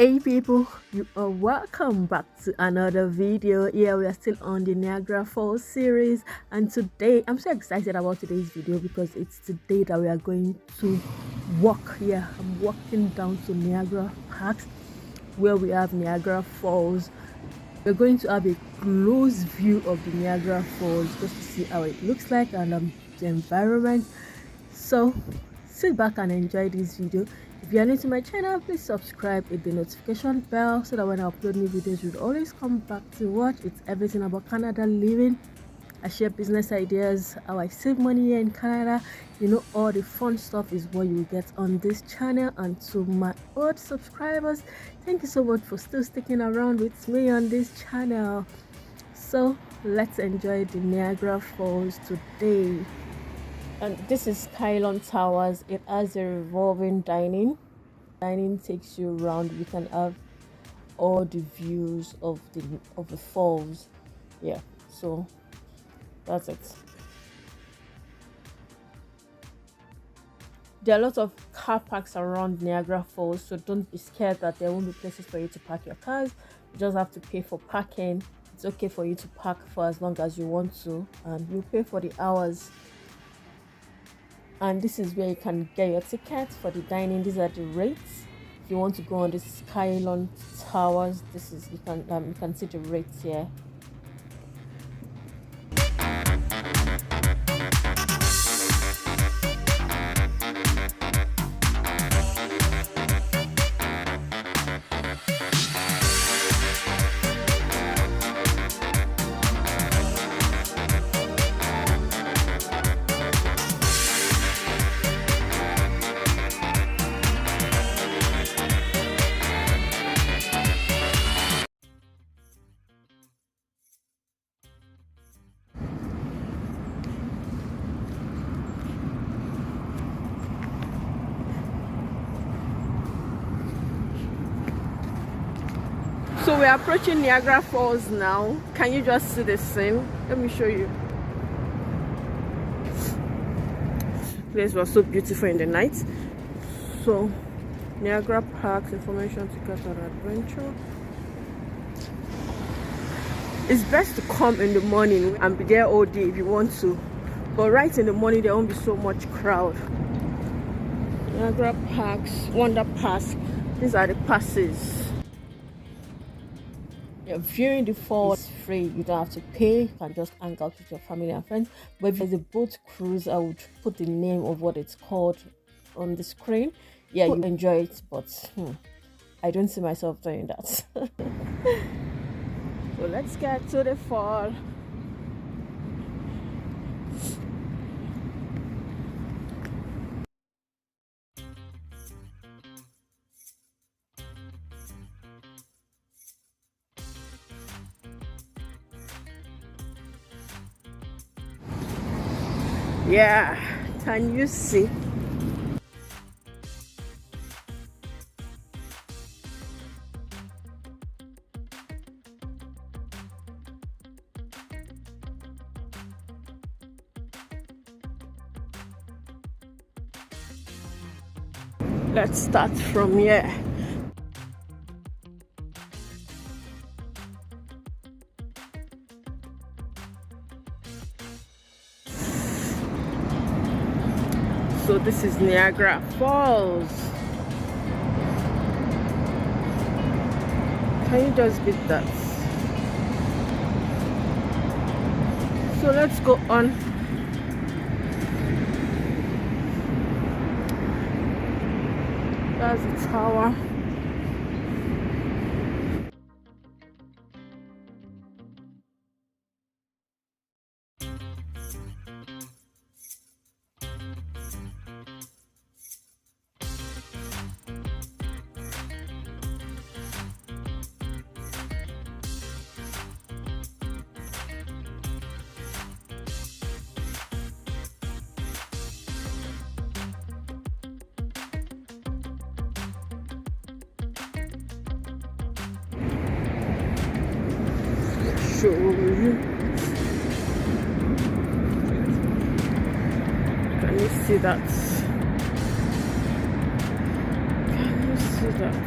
Hey people, you are welcome back to another video. Here we are still on the Niagara Falls series, and today I'm so excited about today's video because it's the day that we are going to walk. Yeah, I'm walking down to Niagara Parks where we have Niagara Falls. We're going to have a close view of the Niagara Falls just to see how it looks like and the environment. So sit back and enjoy this video. If you are new to my channel, please subscribe, hit the notification bell so that when I upload new videos you'll always come back to watch. It's everything about Canada living. I share business ideas, how I save money here in Canada. You know, all the fun stuff is what you will get on this channel. And to my old subscribers, thank you so much for still sticking around with me on this channel. So let's enjoy the Niagara Falls today. And this is Thailand Towers. It has a revolving dining. Dining takes you around. You can have all the views of the falls. Yeah, so that's it. There are lots of car parks around Niagara Falls, so don't be scared that there won't be places for you to park your cars. You just have to pay for parking. It's okay for you to park for as long as you want to, and you pay for the hours. And this is where you can get your tickets for the dining. These are the rates. If you want to go on the Thailand Towers, this is you can see the rates here. So we're approaching Niagara Falls now. Can you just see the scene? Let me show you. This place was so beautiful in the night. So Niagara Parks, information, tickets and adventure. It's best to come in the morning and be there all day if you want to. But right in the morning there won't be so much crowd. Niagara Parks, Wonder Pass. These are the passes. Yeah, viewing the falls is free. You don't have to pay. You can just hang out with your family and friends. But if there's a boat cruise, I would put the name of what it's called on the screen. Yeah, you enjoy it, but I don't see myself doing that. So let's get to the fall. Yeah, can you see? Let's start from here. So this is Niagara Falls. Can you just beat that? So let's go on. That's the tower. Show you. Can you see that? Can you see that?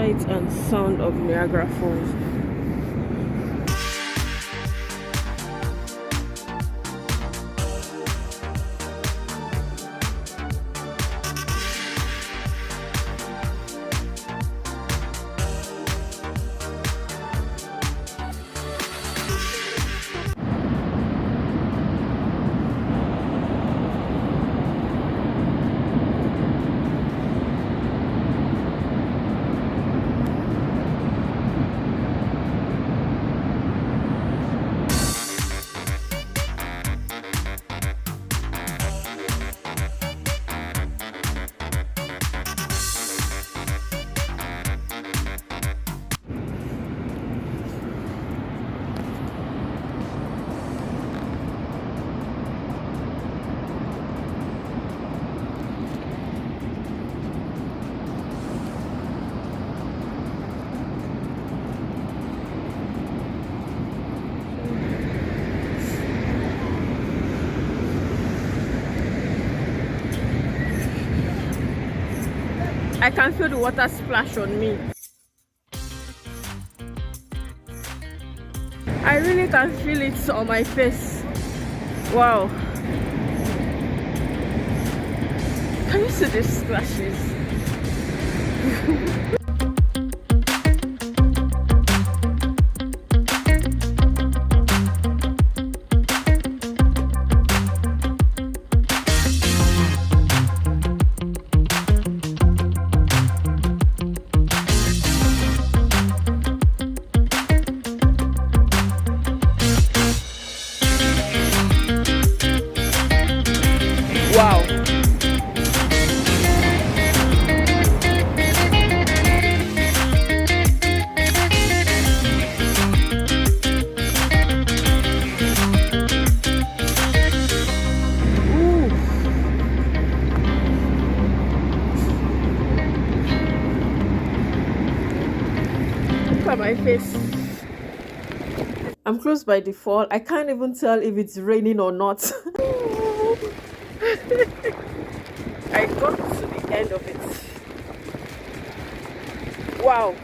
sight and sound of Niagara Falls. I can feel the water splash on me. I really can feel it on my face. Wow. Can you see the splashes? Wow. Ooh. Look at my face. I'm close by the fall. I can't even tell if it's raining or not. I got to the end of it. Wow.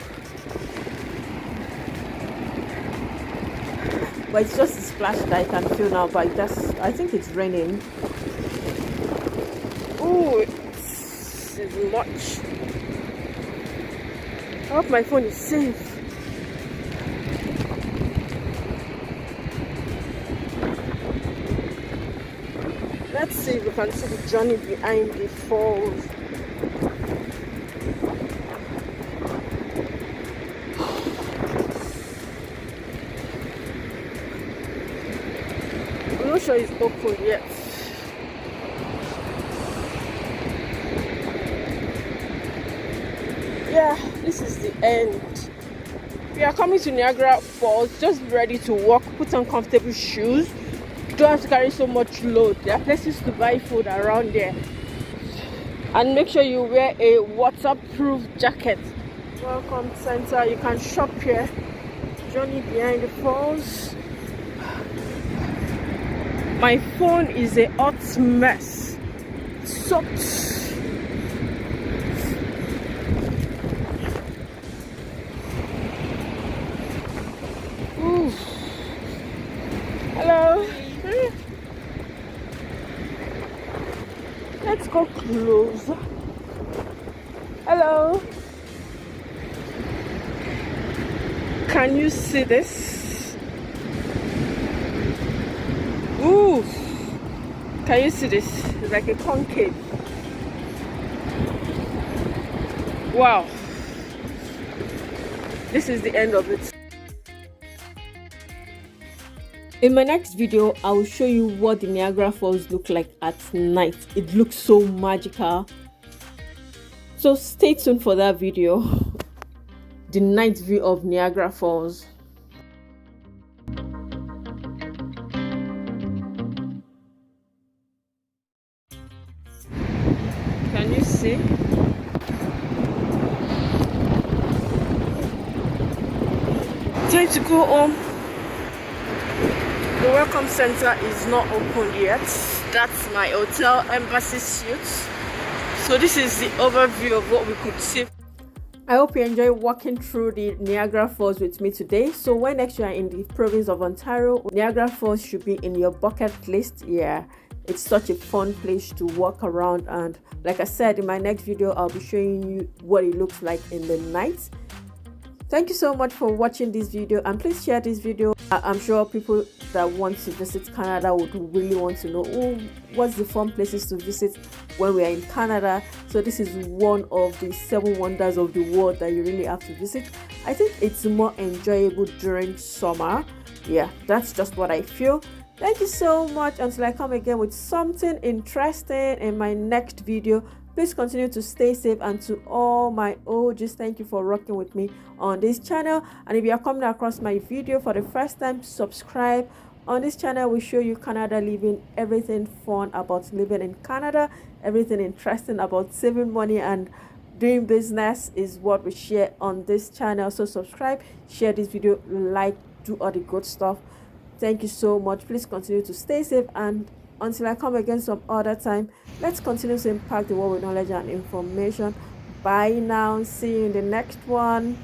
But it's just a splash that I can feel now, but I think it's raining. Ooh, it's much. I hope my phone is safe. Let's see if we can see the journey behind the falls. I'm not sure it's open yet. Yeah, this is the end. We are coming to Niagara Falls. Just be ready to walk, put on comfortable shoes. Don't have to carry so much load. There are places to buy food around there, and make sure you wear a waterproof jacket. Welcome center, you can shop here. Journey behind the falls. My phone is a hot mess, soaked. Ooh. Hello. Let's go closer. Hello. Can you see this? Ooh. Can you see this? It's like a concave. Wow. This is the end of it. In my next video, I will show you what the Niagara Falls look like at night. It looks so magical. So stay tuned for that video. The night view of Niagara Falls. Can you see? Time to go home. The welcome center is not open yet. That's my hotel embassy suite. So this is the overview of what we could see. I hope you enjoy walking through the Niagara Falls with me today. So when next you are in the province of Ontario, Niagara Falls should be in your bucket list. Yeah, it's such a fun place to walk around, and like I said, in my next video I'll be showing you what it looks like in the night. Thank you so much for watching this video, and please share this video. I'm sure people that want to visit Canada would really want to know, oh, what's the fun places to visit when we are in Canada. So this is one of the 7 wonders of the world that you really have to visit. I think it's more enjoyable during summer. Yeah, that's just what I feel. Thank you so much. Until I come again with something interesting in my next video, please continue to stay safe, and to all my OGs, thank you for rocking with me on this channel. And if you are coming across my video for the first time, subscribe. On this channel we show you Canada living, everything fun about living in Canada, everything interesting about saving money and doing business is what we share on this channel. So subscribe, share this video, like, do all the good stuff. Thank you so much. Please continue to stay safe, and until I come again some other time, let's continue to impact the world with knowledge and information. Bye now. See you in the next one.